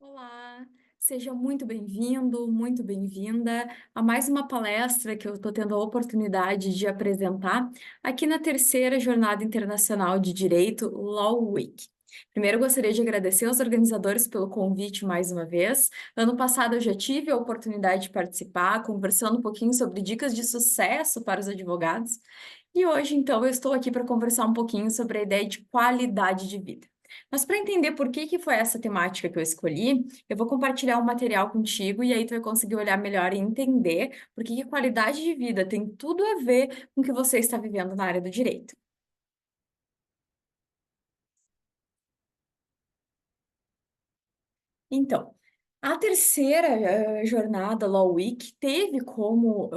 Olá, seja muito bem-vindo, muito bem-vinda a mais uma palestra que eu estou tendo a oportunidade de apresentar aqui na terceira Jornada Internacional de Direito Law Week. Primeiro, eu gostaria de agradecer aos organizadores pelo convite mais uma vez. Ano passado eu já tive a oportunidade de participar, conversando um pouquinho sobre dicas de sucesso para os advogados. E hoje, então, eu estou aqui para conversar um pouquinho sobre a ideia de qualidade de vida. Mas para entender por que foi essa temática que eu escolhi, eu vou compartilhar um material contigo e aí tu vai conseguir olhar melhor e entender por que qualidade de vida tem tudo a ver com o que você está vivendo na área do direito. Então, a terceira jornada Law Week teve como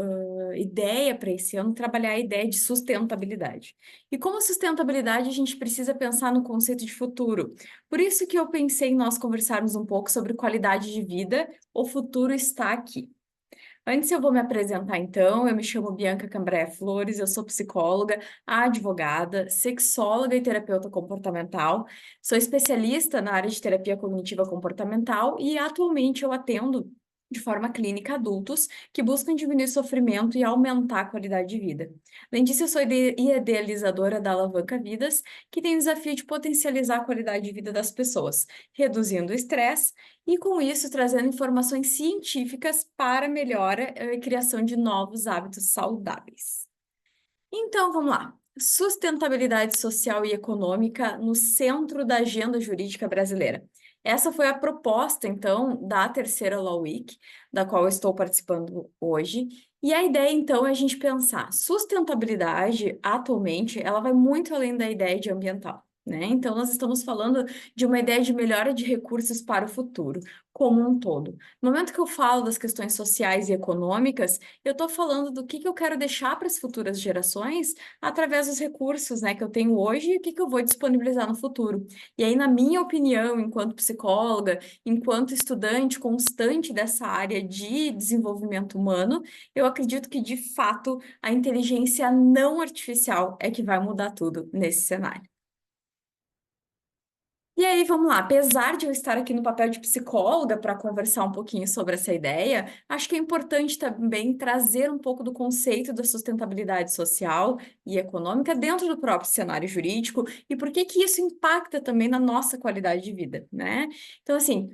ideia para esse ano trabalhar a ideia de sustentabilidade. E como sustentabilidade, a gente precisa pensar no conceito de futuro. Por isso que eu pensei em nós conversarmos um pouco sobre qualidade de vida. O futuro está aqui. Antes eu vou me apresentar então, eu me chamo Bianca Cambraia Flores, eu sou psicóloga, advogada, sexóloga e terapeuta comportamental, sou especialista na área de terapia cognitiva comportamental e atualmente eu atendo de forma clínica adultos que buscam diminuir sofrimento e aumentar a qualidade de vida. Além disso, eu sou idealizadora da Alavanca Vidas, que tem o desafio de potencializar a qualidade de vida das pessoas, reduzindo o estresse e com isso trazendo informações científicas para a melhora e criação de novos hábitos saudáveis. Então, vamos lá. Sustentabilidade social e econômica no centro da agenda jurídica brasileira. Essa foi a proposta, então, da terceira Law Week, da qual eu estou participando hoje. E a ideia, então, é a gente pensar, sustentabilidade, atualmente, ela vai muito além da ideia de ambiental, né? Então, nós estamos falando de uma ideia de melhora de recursos para o futuro, como um todo. No momento que eu falo das questões sociais e econômicas, eu estou falando do que eu quero deixar para as futuras gerações através dos recursos, né, que eu tenho hoje e o que eu vou disponibilizar no futuro. E aí, na minha opinião, enquanto psicóloga, enquanto estudante constante dessa área de desenvolvimento humano, eu acredito que, de fato, a inteligência não artificial é que vai mudar tudo nesse cenário. E aí, vamos lá. Apesar de eu estar aqui no papel de psicóloga para conversar um pouquinho sobre essa ideia, acho que é importante também trazer um pouco do conceito da sustentabilidade social e econômica dentro do próprio cenário jurídico e por que que isso impacta também na nossa qualidade de vida, né? Então, assim,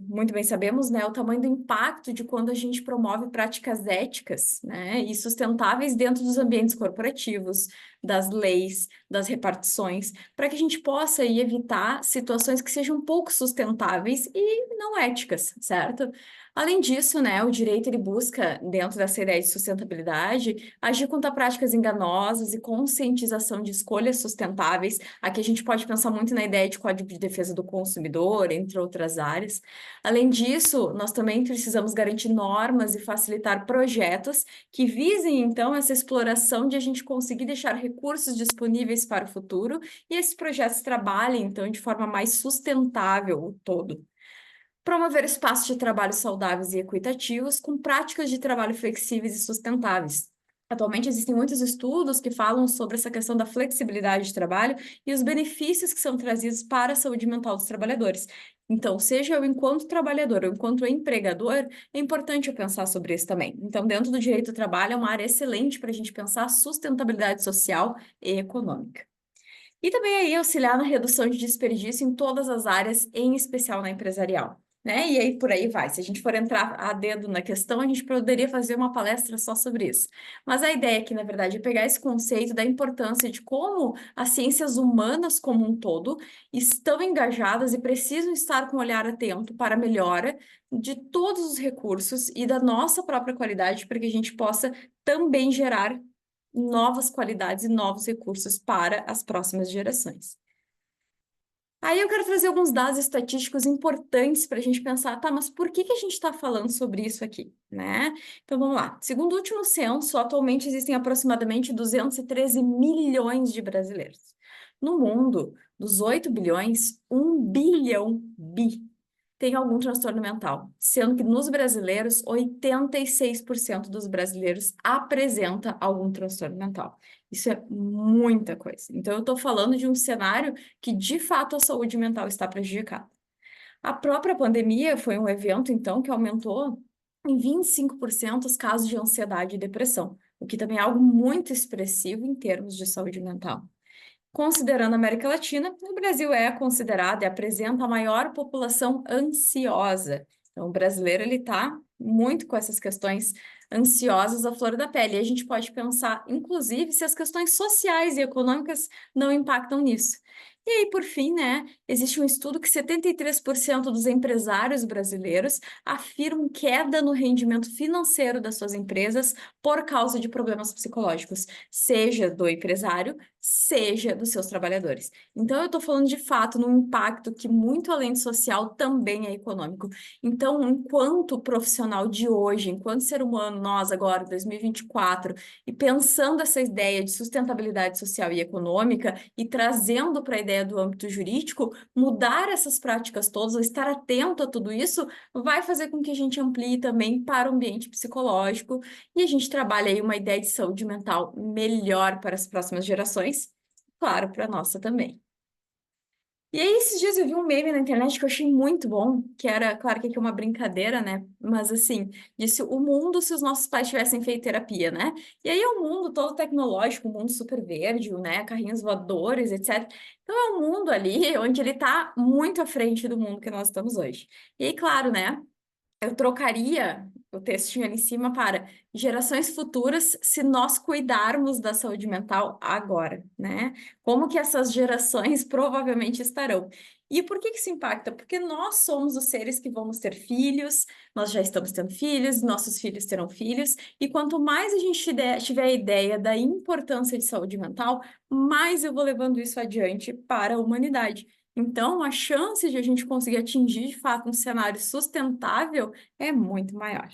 muito bem sabemos, né, o tamanho do impacto de quando a gente promove práticas éticas, né, e sustentáveis dentro dos ambientes corporativos, das leis, das repartições, para que a gente possa aí evitar situações que sejam pouco sustentáveis e não éticas, certo? Além disso, né, o direito ele busca, dentro dessa ideia de sustentabilidade, agir contra práticas enganosas e conscientização de escolhas sustentáveis. Aqui a gente pode pensar muito na ideia de Código de Defesa do Consumidor, entre outras áreas. Além disso, nós também precisamos garantir normas e facilitar projetos que visem, então, essa exploração de a gente conseguir deixar recursos disponíveis para o futuro e esses projetos trabalhem, então, de forma mais sustentável o todo. Promover espaços de trabalho saudáveis e equitativos com práticas de trabalho flexíveis e sustentáveis. Atualmente existem muitos estudos que falam sobre essa questão da flexibilidade de trabalho e os benefícios que são trazidos para a saúde mental dos trabalhadores. Então, seja eu enquanto trabalhador ou enquanto empregador, é importante eu pensar sobre isso também. Então, dentro do direito do trabalho, é uma área excelente para a gente pensar sustentabilidade social e econômica. E também aí auxiliar na redução de desperdício em todas as áreas, em especial na empresarial, né? E aí por aí vai. Se a gente for entrar a dedo na questão, a gente poderia fazer uma palestra só sobre isso. Mas a ideia aqui, na verdade, é pegar esse conceito da importância de como as ciências humanas como um todo estão engajadas e precisam estar com um olhar atento para a melhora de todos os recursos e da nossa própria qualidade, para que a gente possa também gerar novas qualidades e novos recursos para as próximas gerações. Aí eu quero trazer alguns dados estatísticos importantes para a gente pensar, tá, mas por que a gente está falando sobre isso aqui, né? Então vamos lá. Segundo o último censo, atualmente existem aproximadamente 213 milhões de brasileiros. No mundo, dos 8 bilhões, 1 bilhão tem algum transtorno mental, sendo que nos brasileiros, 86% dos brasileiros apresenta algum transtorno mental. Isso é muita coisa. Então, eu estou falando de um cenário que, de fato, a saúde mental está prejudicada. A própria pandemia foi um evento, então, que aumentou em 25% os casos de ansiedade e depressão, o que também é algo muito expressivo em termos de saúde mental. Considerando a América Latina, o Brasil é considerado e apresenta a maior população ansiosa. Então, o brasileiro ele está muito com essas questões ansiosas à flor da pele. E a gente pode pensar, inclusive, se as questões sociais e econômicas não impactam nisso. E aí, por fim, né, existe um estudo que 73% dos empresários brasileiros afirmam queda no rendimento financeiro das suas empresas por causa de problemas psicológicos, seja do empresário, seja dos seus trabalhadores. Então, eu estou falando de fato num impacto que, muito além de social, também é econômico. Então, enquanto profissional de hoje, enquanto ser humano, nós agora, 2024, e pensando essa ideia de sustentabilidade social e econômica e trazendo para a ideia do âmbito jurídico, mudar essas práticas todas, ou estar atento a tudo isso, vai fazer com que a gente amplie também para o ambiente psicológico e a gente trabalhe aí uma ideia de saúde mental melhor para as próximas gerações, claro, para a nossa também. E aí, esses dias eu vi um meme na internet que eu achei muito bom, que era, claro que aqui é uma brincadeira, né? Mas assim, disse o mundo se os nossos pais tivessem feito terapia, né? E aí é um mundo todo tecnológico, um mundo super verde, né? Carrinhos voadores, etc. Então é um mundo ali onde ele está muito à frente do mundo que nós estamos hoje. E aí, claro, né? Eu trocaria o textinho ali em cima para gerações futuras se nós cuidarmos da saúde mental agora, né? Como que essas gerações provavelmente estarão. E por que que isso impacta? Porque nós somos os seres que vamos ter filhos, nós já estamos tendo filhos, nossos filhos terão filhos, e quanto mais a gente tiver a ideia da importância de saúde mental, mais eu vou levando isso adiante para a humanidade. Então, a chance de a gente conseguir atingir de fato um cenário sustentável é muito maior.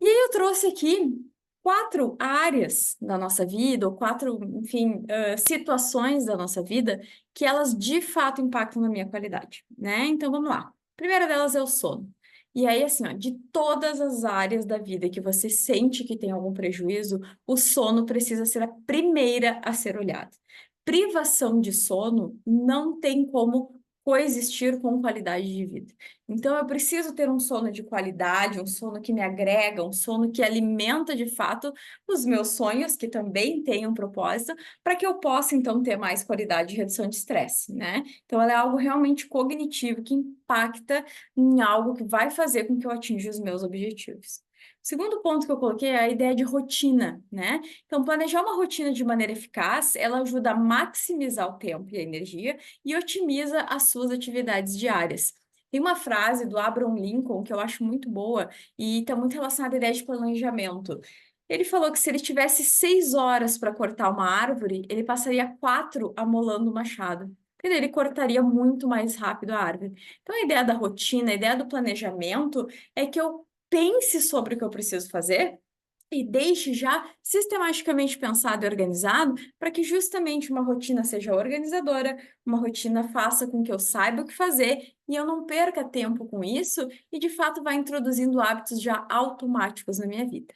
E aí eu trouxe aqui 4 áreas da nossa vida, ou 4, enfim, situações da nossa vida que elas de fato impactam na minha qualidade, né? Então vamos lá. A primeira delas é o sono. E aí, assim, ó, de todas as áreas da vida que você sente que tem algum prejuízo, o sono precisa ser a primeira a ser olhada. Privação de sono não tem como coexistir com qualidade de vida. Então, eu preciso ter um sono de qualidade, um sono que me agrega, um sono que alimenta de fato os meus sonhos, que também têm um propósito, para que eu possa, então, ter mais qualidade de redução de estresse, né? Então, ela é algo realmente cognitivo que impacta em algo que vai fazer com que eu atinja os meus objetivos. O segundo ponto que eu coloquei é a ideia de rotina, né? Então, planejar uma rotina de maneira eficaz, ela ajuda a maximizar o tempo e a energia e otimiza as suas atividades diárias. Tem uma frase do Abraham Lincoln que eu acho muito boa e está muito relacionada à ideia de planejamento. Ele falou que se ele tivesse 6 horas para cortar uma árvore, ele passaria 4 amolando o machado. Ele cortaria muito mais rápido a árvore. Então, a ideia da rotina, a ideia do planejamento é que eu pense sobre o que eu preciso fazer e deixe já sistematicamente pensado e organizado para que justamente uma rotina seja organizadora, uma rotina faça com que eu saiba o que fazer e eu não perca tempo com isso e de fato vá introduzindo hábitos já automáticos na minha vida.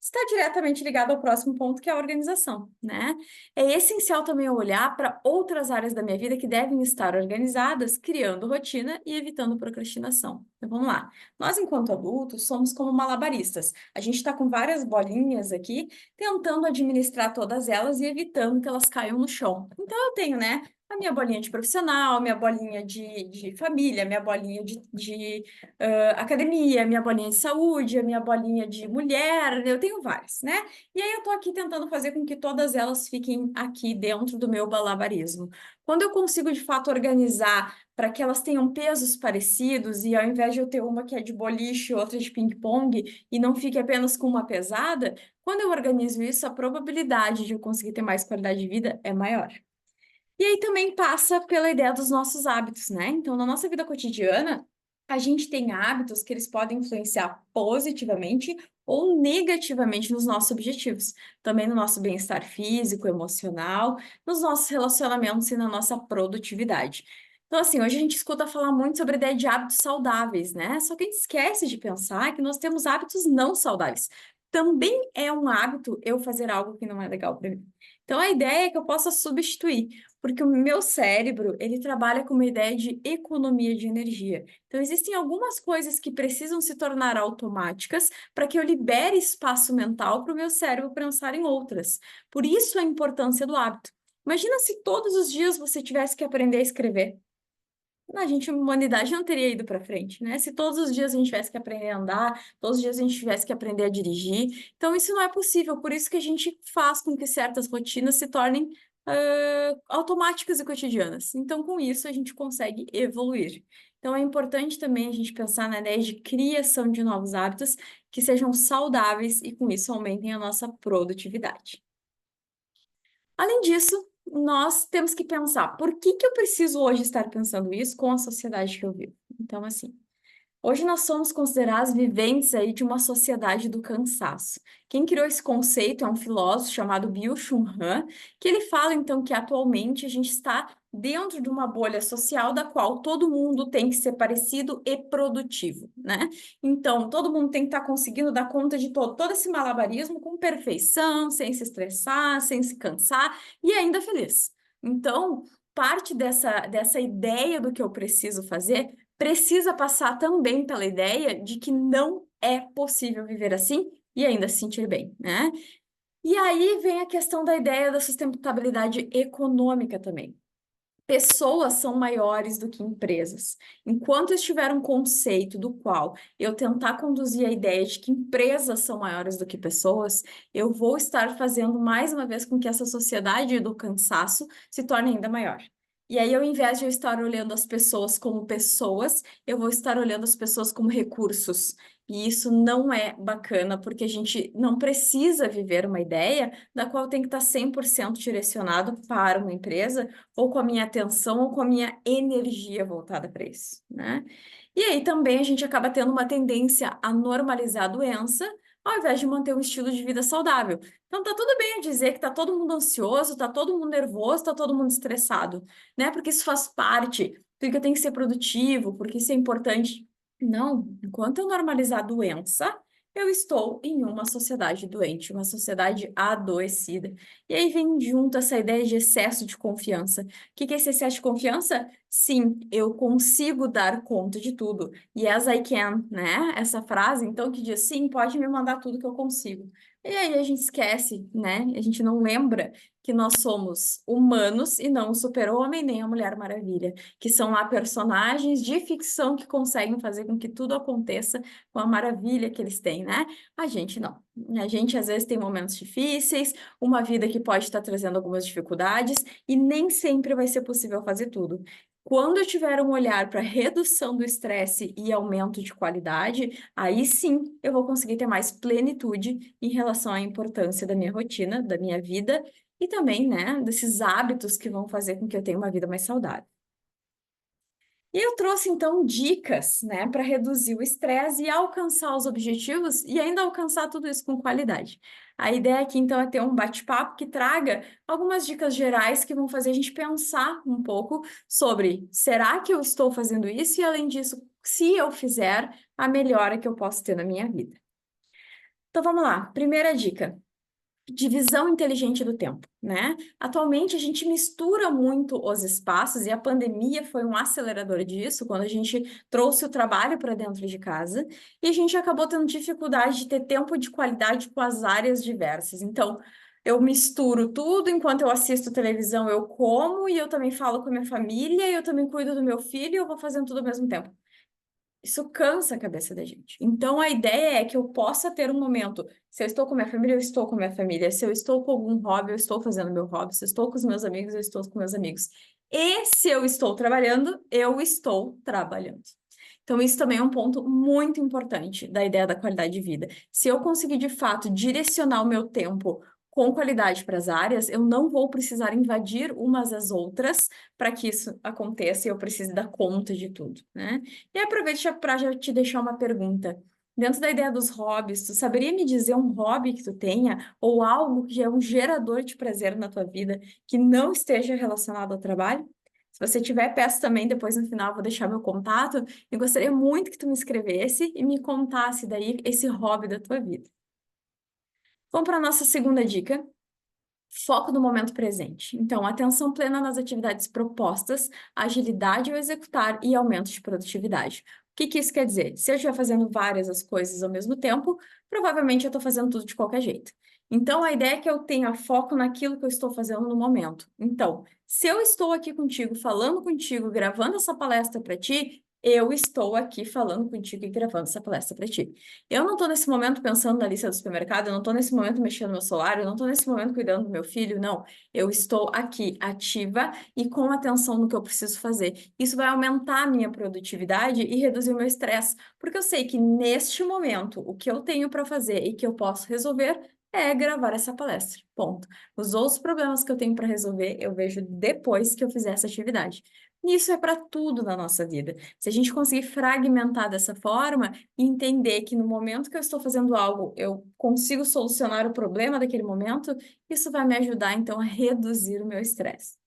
Está diretamente ligado ao próximo ponto, que é a organização, né? É essencial também eu olhar para outras áreas da minha vida que devem estar organizadas, criando rotina e evitando procrastinação. Então vamos lá. Nós, enquanto adultos, somos como malabaristas. A gente está com várias bolinhas aqui, tentando administrar todas elas e evitando que elas caiam no chão. Então eu tenho, né? A minha bolinha de profissional, minha bolinha de família, minha bolinha de academia, minha bolinha de saúde, a minha bolinha de mulher, eu tenho várias, né? E aí eu tô aqui tentando fazer com que todas elas fiquem aqui dentro do meu malabarismo. Quando eu consigo de fato organizar para que elas tenham pesos parecidos e ao invés de eu ter uma que é de boliche, outra de ping-pong e não fique apenas com uma pesada, quando eu organizo isso, a probabilidade de eu conseguir ter mais qualidade de vida é maior. E aí também passa pela ideia dos nossos hábitos, né? Então, na nossa vida cotidiana, a gente tem hábitos que eles podem influenciar positivamente ou negativamente nos nossos objetivos, também no nosso bem-estar físico, emocional, nos nossos relacionamentos e na nossa produtividade. Então, assim, hoje a gente escuta falar muito sobre a ideia de hábitos saudáveis, né? Só que a gente esquece de pensar que nós temos hábitos não saudáveis. Também é um hábito eu fazer algo que não é legal para mim. Então, a ideia é que eu possa substituir. Porque o meu cérebro, ele trabalha com uma ideia de economia de energia. Então, existem algumas coisas que precisam se tornar automáticas para que eu libere espaço mental para o meu cérebro pensar em outras. Por isso a importância do hábito. Imagina se todos os dias você tivesse que aprender a escrever. A humanidade não teria ido para frente, né? Se todos os dias a gente tivesse que aprender a andar, todos os dias a gente tivesse que aprender a dirigir. Então, isso não é possível. Por isso que a gente faz com que certas rotinas se tornem automáticas e cotidianas. Então, com isso, a gente consegue evoluir. Então, é importante também a gente pensar na ideia de criação de novos hábitos que sejam saudáveis e, com isso, aumentem a nossa produtividade. Além disso, nós temos que pensar, por que que eu preciso hoje estar pensando isso com a sociedade que eu vivo? Então, assim, hoje nós somos considerados viventes aí de uma sociedade do cansaço. Quem criou esse conceito é um filósofo chamado Byung-Chul Han, que ele fala então que atualmente a gente está dentro de uma bolha social da qual todo mundo tem que ser parecido e produtivo, né? Então, todo mundo tem que estar conseguindo dar conta de todo esse malabarismo com perfeição, sem se estressar, sem se cansar e ainda feliz. Então, parte dessa ideia do que eu preciso fazer precisa passar também pela ideia de que não é possível viver assim e ainda se sentir bem, né? E aí vem a questão da ideia da sustentabilidade econômica também. Pessoas são maiores do que empresas. Enquanto estiver um conceito do qual eu tentar conduzir a ideia de que empresas são maiores do que pessoas, eu vou estar fazendo mais uma vez com que essa sociedade do cansaço se torne ainda maior. E aí, ao invés de eu estar olhando as pessoas como pessoas, eu vou estar olhando as pessoas como recursos. E isso não é bacana, porque a gente não precisa viver uma ideia da qual tem que estar 100% direcionado para uma empresa ou com a minha atenção ou com a minha energia voltada para isso, né? E aí também a gente acaba tendo uma tendência a normalizar a doença, ao invés de manter um estilo de vida saudável. Então tá tudo bem eu dizer que tá todo mundo ansioso, tá todo mundo nervoso, tá todo mundo estressado, né? Porque isso faz parte, porque eu tenho que ser produtivo, porque isso é importante. Não, enquanto eu normalizar a doença, eu estou em uma sociedade doente, uma sociedade adoecida. E aí vem junto essa ideia de excesso de confiança. O que que é esse excesso de confiança? Sim, eu consigo dar conta de tudo. Yes, I can, né? Essa frase, então, que diz, sim, pode me mandar tudo que eu consigo. E aí a gente esquece, né? A gente não lembra que nós somos humanos e não o super-homem nem a Mulher Maravilha, que são lá personagens de ficção que conseguem fazer com que tudo aconteça com a maravilha que eles têm, né? A gente não. A gente às vezes tem momentos difíceis, uma vida que pode estar trazendo algumas dificuldades e nem sempre vai ser possível fazer tudo. Quando eu tiver um olhar para redução do estresse e aumento de qualidade, aí sim eu vou conseguir ter mais plenitude em relação à importância da minha rotina, da minha vida e também, né, desses hábitos que vão fazer com que eu tenha uma vida mais saudável. E eu trouxe então dicas, né, para reduzir o estresse e alcançar os objetivos e ainda alcançar tudo isso com qualidade. A ideia aqui então é ter um bate-papo que traga algumas dicas gerais que vão fazer a gente pensar um pouco sobre será que eu estou fazendo isso e além disso, se eu fizer, a melhora que eu posso ter na minha vida. Então vamos lá, primeira dica divisão inteligente do tempo, né? Atualmente a gente mistura muito os espaços e a pandemia foi um acelerador disso, quando a gente trouxe o trabalho para dentro de casa e a gente acabou tendo dificuldade de ter tempo de qualidade com as áreas diversas. Então, eu misturo tudo enquanto eu assisto televisão, eu como e eu também falo com a minha família, e eu também cuido do meu filho e eu vou fazendo tudo ao mesmo tempo. Isso cansa a cabeça da gente. Então, a ideia é que eu possa ter um momento. Se eu estou com minha família, eu estou com minha família. Se eu estou com algum hobby, eu estou fazendo meu hobby. Se eu estou com os meus amigos, eu estou com meus amigos. E se eu estou trabalhando, eu estou trabalhando. Então, isso também é um ponto muito importante da ideia da qualidade de vida. Se eu conseguir, de fato, direcionar o meu tempo com qualidade para as áreas, eu não vou precisar invadir umas às outras para que isso aconteça e eu precise dar conta de tudo, né? E aproveito para já te deixar uma pergunta. Dentro da ideia dos hobbies, tu saberia me dizer um hobby que tu tenha ou algo que é um gerador de prazer na tua vida que não esteja relacionado ao trabalho? Se você tiver, peço também, depois no final vou deixar meu contato. Eu gostaria muito que tu me escrevesse e me contasse daí esse hobby da tua vida. Vamos para a nossa segunda dica. Foco no momento presente. Então, atenção plena nas atividades propostas, agilidade ao executar e aumento de produtividade. O que que isso quer dizer? Se eu estiver fazendo várias as coisas ao mesmo tempo, provavelmente eu estou fazendo tudo de qualquer jeito. Então, a ideia é que eu tenha foco naquilo que eu estou fazendo no momento. Então, se eu estou aqui contigo, falando contigo, gravando essa palestra para ti, eu estou aqui falando contigo e gravando essa palestra para ti. Eu não estou nesse momento pensando na lista do supermercado, eu não estou nesse momento mexendo no meu celular, eu não estou nesse momento cuidando do meu filho, não. Eu estou aqui ativa e com atenção no que eu preciso fazer. Isso vai aumentar a minha produtividade e reduzir o meu estresse, porque eu sei que neste momento o que eu tenho para fazer e que eu posso resolver é gravar essa palestra. Ponto. Os outros problemas que eu tenho para resolver, eu vejo depois que eu fizer essa atividade. E isso é para tudo na nossa vida. Se a gente conseguir fragmentar dessa forma, e entender que no momento que eu estou fazendo algo, eu consigo solucionar o problema daquele momento, isso vai me ajudar, então, a reduzir o meu estresse.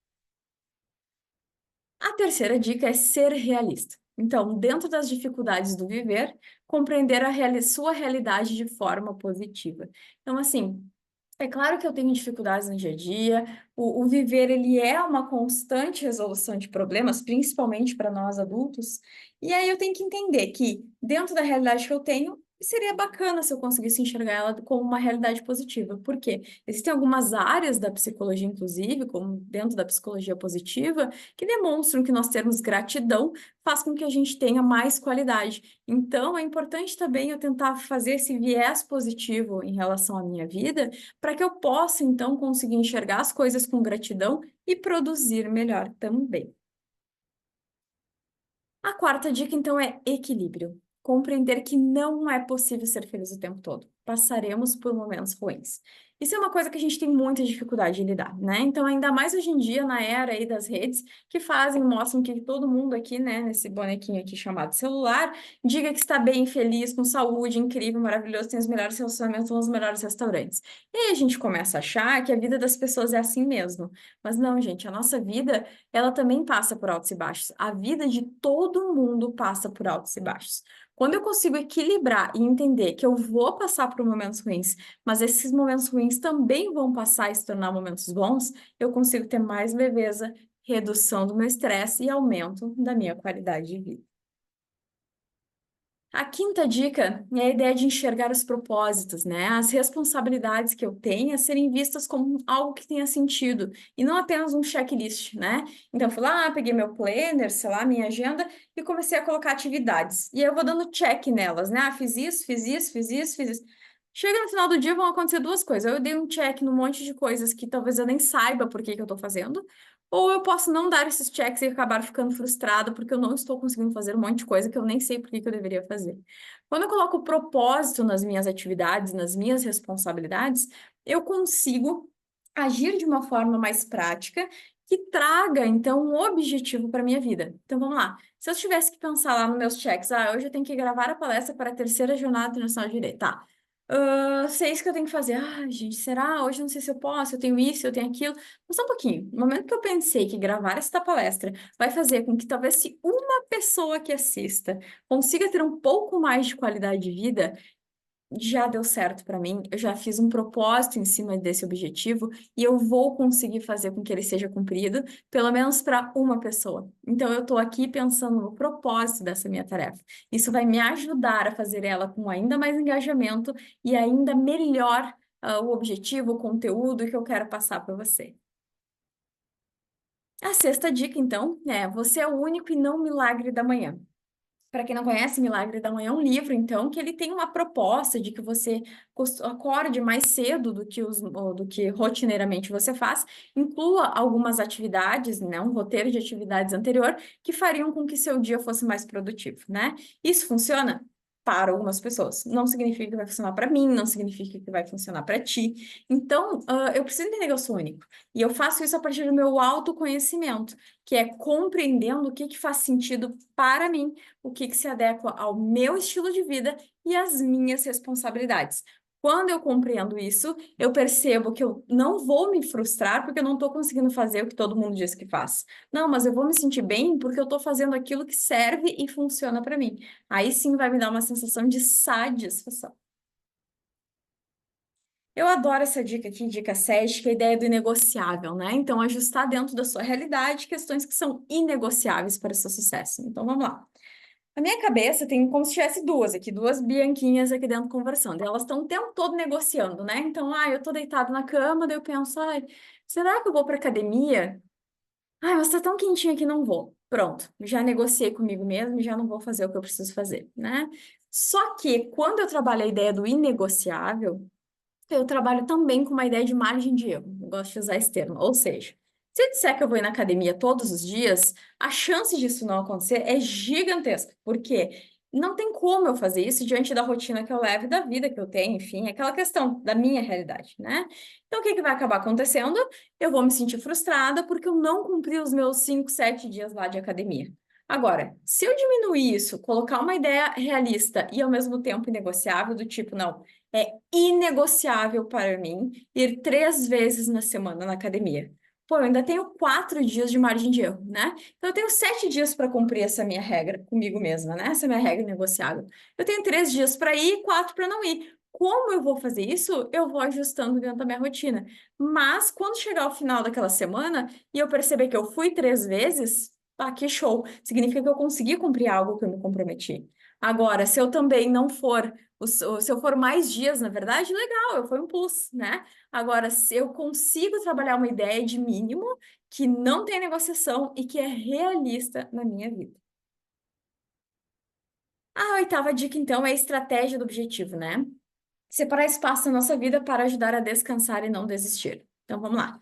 A terceira dica é ser realista. Então, dentro das dificuldades do viver, compreender a sua realidade de forma positiva. Então, assim, é claro que eu tenho dificuldades no dia a dia, o viver ele é uma constante resolução de problemas, principalmente para nós adultos, e aí eu tenho que entender que, dentro da realidade que eu tenho, seria bacana se eu conseguisse enxergar ela como uma realidade positiva. Por quê? Existem algumas áreas da psicologia, inclusive, como dentro da psicologia positiva, que demonstram que nós termos gratidão faz com que a gente tenha mais qualidade. Então, é importante também eu tentar fazer esse viés positivo em relação à minha vida, para que eu possa, então, conseguir enxergar as coisas com gratidão e produzir melhor também. A quarta dica, então, é equilíbrio. Compreender que não é possível ser feliz o tempo todo. Passaremos por momentos ruins. Isso é uma coisa que a gente tem muita dificuldade de lidar, né? Então, ainda mais hoje em dia, na era aí das redes, que fazem, mostram que todo mundo aqui, né, nesse bonequinho aqui chamado celular, diga que está bem, feliz, com saúde, incrível, maravilhoso, tem os melhores relacionamentos nos melhores restaurantes. E aí a gente começa a achar que a vida das pessoas é assim mesmo. Mas não, gente, a nossa vida ela também passa por altos e baixos. A vida de todo mundo passa por altos e baixos. Quando eu consigo equilibrar e entender que eu vou passar por momentos ruins, mas esses momentos ruins também vão passar e se tornar momentos bons, eu consigo ter mais leveza, redução do meu estresse e aumento da minha qualidade de vida. A quinta dica é a ideia de enxergar os propósitos, né? As responsabilidades que eu tenho a serem vistas como algo que tenha sentido e não apenas um checklist, né? Então, eu fui lá, peguei meu planner, sei lá, minha agenda e comecei a colocar atividades. E aí eu vou dando check nelas, né? Ah, fiz isso, fiz isso, fiz isso, fiz isso. Chega no final do dia, vão acontecer duas coisas. Eu dei um check num monte de coisas que talvez eu nem saiba por que que eu tô fazendo, ou eu posso não dar esses checks e acabar ficando frustrada porque eu não estou conseguindo fazer um monte de coisa que eu nem sei por que que eu deveria fazer. Quando eu coloco propósito nas minhas atividades, nas minhas responsabilidades, eu consigo agir de uma forma mais prática que traga, então, um objetivo para a minha vida. Então, vamos lá. Se eu tivesse que pensar lá nos meus checks, hoje eu tenho que gravar a palestra para a terceira Jornada Internacional de Direito. Tá. Sei isso que eu tenho que fazer. Gente, será? Hoje eu não sei se eu posso, eu tenho isso, eu tenho aquilo. Mas só um pouquinho. No momento que eu pensei que gravar esta palestra vai fazer com que talvez se uma pessoa que assista consiga ter um pouco mais de qualidade de vida, já deu certo para mim, eu já fiz um propósito em cima desse objetivo e eu vou conseguir fazer com que ele seja cumprido, pelo menos para uma pessoa. Então, eu estou aqui pensando no propósito dessa minha tarefa. Isso vai me ajudar a fazer ela com ainda mais engajamento e ainda melhor, o objetivo, o conteúdo que eu quero passar para você. A sexta dica, então, é: você é o único e não milagre da manhã. Para quem não conhece, Milagre da Manhã é um livro, então, que ele tem uma proposta de que você acorde mais cedo do que rotineiramente você faz, inclua algumas atividades, né, um roteiro de atividades anterior, que fariam com que seu dia fosse mais produtivo, né? Isso funciona para algumas pessoas. Não significa que vai funcionar para mim, não significa que vai funcionar para ti. Então, eu preciso entender que eu sou único. E eu faço isso a partir do meu autoconhecimento, que é compreendendo o que que faz sentido para mim, o que que se adequa ao meu estilo de vida e às minhas responsabilidades. Quando eu compreendo isso, eu percebo que eu não vou me frustrar porque eu não estou conseguindo fazer o que todo mundo diz que faz. Não, mas eu vou me sentir bem porque eu estou fazendo aquilo que serve e funciona para mim. Aí sim vai me dar uma sensação de satisfação. Eu adoro essa dica aqui, dica 7, que é a ideia do inegociável, né? Então, ajustar dentro da sua realidade questões que são inegociáveis para o seu sucesso. Então, vamos lá. Na minha cabeça tem como se tivesse duas aqui, duas Bianquinhas aqui dentro conversando. E elas estão o tempo todo negociando, né? Então, eu tô deitada na cama, daí eu penso, será que eu vou para academia? Mas tá tão quentinho que não vou. Pronto, já negociei comigo mesmo e já não vou fazer o que eu preciso fazer, né? Só que quando eu trabalho a ideia do inegociável, eu trabalho também com uma ideia de margem de erro. Eu gosto de usar esse termo. Ou seja, se eu disser que eu vou ir na academia todos os dias, a chance disso não acontecer é gigantesca. Porque não tem como eu fazer isso diante da rotina que eu levo e da vida que eu tenho, enfim, aquela questão da minha realidade, né? Então, o que que vai acabar acontecendo? Eu vou me sentir frustrada porque eu não cumpri os meus 5, 7 dias lá de academia. Agora, se eu diminuir isso, colocar uma ideia realista e ao mesmo tempo negociável, do tipo, não. É inegociável para mim ir 3 vezes na semana na academia. Pô, eu ainda tenho 4 dias de margem de erro, né? Então, eu tenho 7 dias para cumprir essa minha regra comigo mesma, né? Essa minha regra negociável. Eu tenho 3 dias para ir e 4 para não ir. Como eu vou fazer isso? Eu vou ajustando dentro da minha rotina. Mas, quando chegar ao final daquela semana e eu perceber que eu fui 3 vezes, que show! Significa que eu consegui cumprir algo que eu me comprometi. Agora, se eu também não for se eu for mais dias, na verdade, legal, eu fui um plus, né? Agora, se eu consigo trabalhar uma ideia de mínimo que não tem negociação e que é realista na minha vida. A oitava dica, então, é a estratégia do objetivo, né? Separar espaço na nossa vida para ajudar a descansar e não desistir. Então, vamos lá.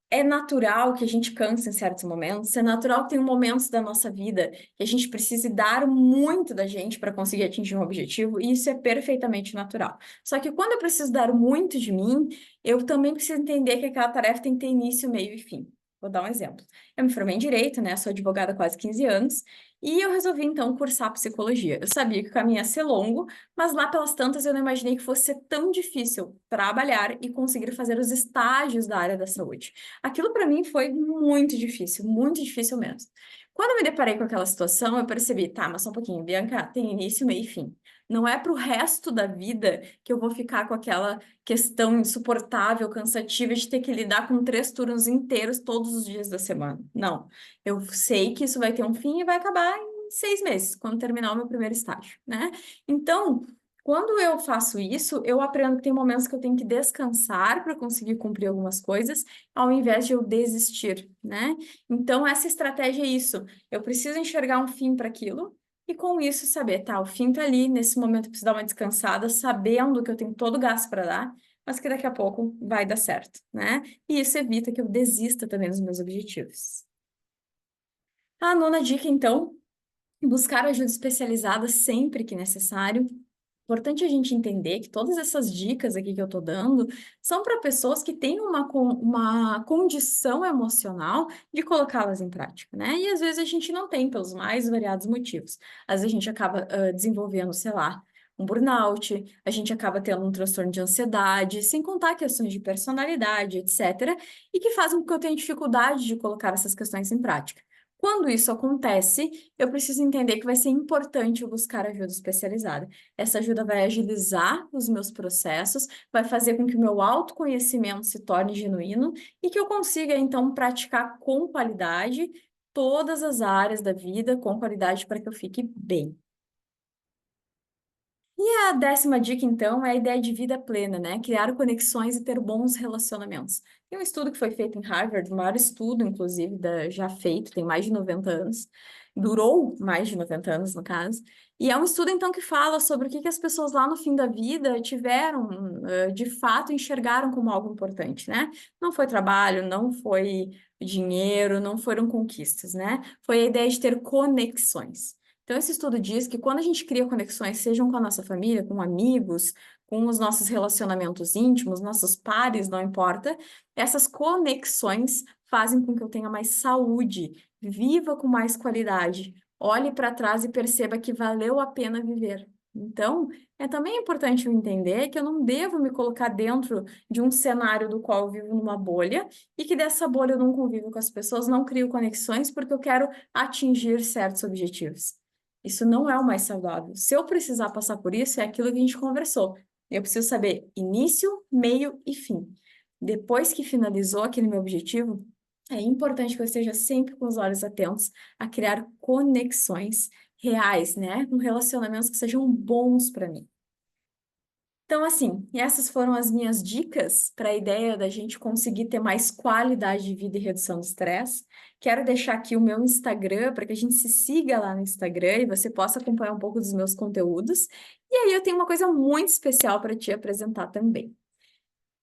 É natural que a gente canse em certos momentos, é natural que tem momentos da nossa vida que a gente precise dar muito da gente para conseguir atingir um objetivo, e isso é perfeitamente natural. Só que quando eu preciso dar muito de mim, eu também preciso entender que aquela tarefa tem que ter início, meio e fim. Vou dar um exemplo. Eu me formei em Direito, né? Sou advogada há quase 15 anos, e eu resolvi então cursar psicologia. Eu sabia que o caminho ia ser longo, mas lá pelas tantas eu não imaginei que fosse ser tão difícil trabalhar e conseguir fazer os estágios da área da saúde. Aquilo para mim foi muito difícil mesmo. Quando eu me deparei com aquela situação, eu percebi, tá, mas só um pouquinho, Bianca, tem início, meio e fim. Não é pro resto da vida que eu vou ficar com aquela questão insuportável, cansativa de ter que lidar com 3 turnos inteiros todos os dias da semana. Não. Eu sei que isso vai ter um fim e vai acabar em 6 meses, quando terminar o meu primeiro estágio, né? Então, quando eu faço isso, eu aprendo que tem momentos que eu tenho que descansar para conseguir cumprir algumas coisas, ao invés de eu desistir, né? Então, essa estratégia é isso. Eu preciso enxergar um fim para aquilo e, com isso, saber, tá, o fim tá ali, nesse momento eu preciso dar uma descansada, sabendo que eu tenho todo o gás para dar, mas que daqui a pouco vai dar certo, né? E isso evita que eu desista também dos meus objetivos. A nona dica, então, buscar ajuda especializada sempre que necessário. Importante a gente entender que todas essas dicas aqui que eu tô dando são para pessoas que têm uma condição emocional de colocá-las em prática, né? E às vezes a gente não tem, pelos mais variados motivos. Às vezes a gente acaba desenvolvendo, sei lá, um burnout, a gente acaba tendo um transtorno de ansiedade, sem contar questões de personalidade, etc., e que fazem com que eu tenha dificuldade de colocar essas questões em prática. Quando isso acontece, eu preciso entender que vai ser importante eu buscar ajuda especializada. Essa ajuda vai agilizar os meus processos, vai fazer com que o meu autoconhecimento se torne genuíno e que eu consiga, então, praticar com qualidade todas as áreas da vida, com qualidade para que eu fique bem. E a décima dica, então, é a ideia de vida plena, né? Criar conexões e ter bons relacionamentos. Tem um estudo que foi feito em Harvard, o maior estudo, inclusive, já feito, tem mais de 90 anos, durou mais de 90 anos, no caso, e é um estudo, então, que fala sobre o que que as pessoas lá no fim da vida tiveram, de fato, enxergaram como algo importante, né? Não foi trabalho, não foi dinheiro, não foram conquistas, né? Foi a ideia de ter conexões. Então, esse estudo diz que quando a gente cria conexões, sejam com a nossa família, com amigos, com os nossos relacionamentos íntimos, nossos pares, não importa, essas conexões fazem com que eu tenha mais saúde, viva com mais qualidade, olhe para trás e perceba que valeu a pena viver. Então, é também importante eu entender que eu não devo me colocar dentro de um cenário do qual eu vivo numa bolha e que dessa bolha eu não convivo com as pessoas, não crio conexões porque eu quero atingir certos objetivos. Isso não é o mais saudável. Se eu precisar passar por isso, é aquilo que a gente conversou. Eu preciso saber início, meio e fim. Depois que finalizou aquele meu objetivo, é importante que eu esteja sempre com os olhos atentos a criar conexões reais, né? Com relacionamentos que sejam bons para mim. Então, assim, essas foram as minhas dicas para a ideia da gente conseguir ter mais qualidade de vida e redução do estresse. Quero deixar aqui o meu Instagram para que a gente se siga lá no Instagram e você possa acompanhar um pouco dos meus conteúdos. E aí eu tenho uma coisa muito especial para te apresentar também.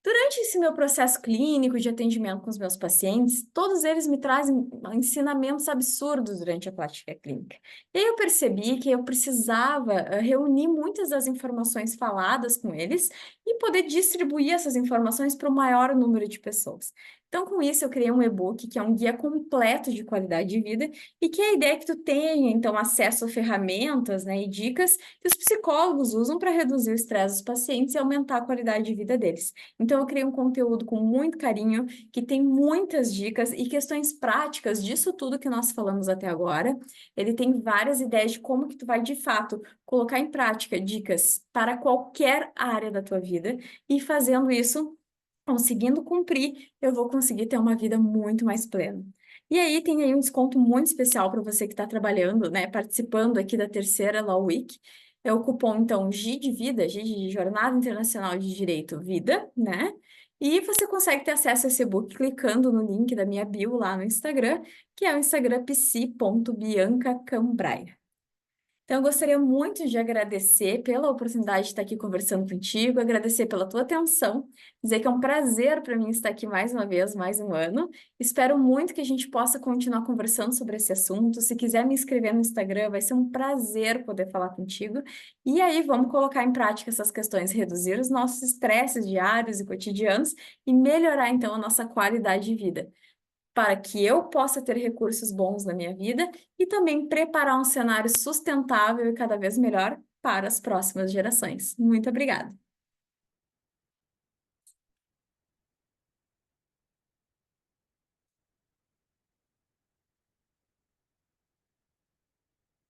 Durante esse meu processo clínico de atendimento com os meus pacientes, todos eles me trazem ensinamentos absurdos durante a prática clínica. E aí eu percebi que eu precisava reunir muitas das informações faladas com eles e poder distribuir essas informações para o maior número de pessoas. Então, com isso, eu criei um e-book que é um guia completo de qualidade de vida e que a ideia é que tu tenha, então, acesso a ferramentas, né, e dicas que os psicólogos usam para reduzir o estresse dos pacientes e aumentar a qualidade de vida deles. Então, eu criei um conteúdo com muito carinho, que tem muitas dicas e questões práticas disso tudo que nós falamos até agora. Ele tem várias ideias de como que tu vai, de fato, colocar em prática dicas para qualquer área da tua vida e fazendo isso, conseguindo cumprir, eu vou conseguir ter uma vida muito mais plena. E aí tem aí um desconto muito especial para você que está trabalhando, né, participando aqui da terceira Law Week. É o cupom, então, G de Vida, G de Jornada Internacional de Direito Vida, né? E você consegue ter acesso a esse e-book clicando no link da minha bio lá no Instagram, que é o Instagram psi.biancacambraia. Então, eu gostaria muito de agradecer pela oportunidade de estar aqui conversando contigo, agradecer pela tua atenção, dizer que é um prazer para mim estar aqui mais uma vez, mais um ano. Espero muito que a gente possa continuar conversando sobre esse assunto. Se quiser me inscrever no Instagram, vai ser um prazer poder falar contigo. E aí, vamos colocar em prática essas questões, reduzir os nossos estresses diários e cotidianos e melhorar, então, a nossa qualidade de vida, para que eu possa ter recursos bons na minha vida e também preparar um cenário sustentável e cada vez melhor para as próximas gerações. Muito obrigada!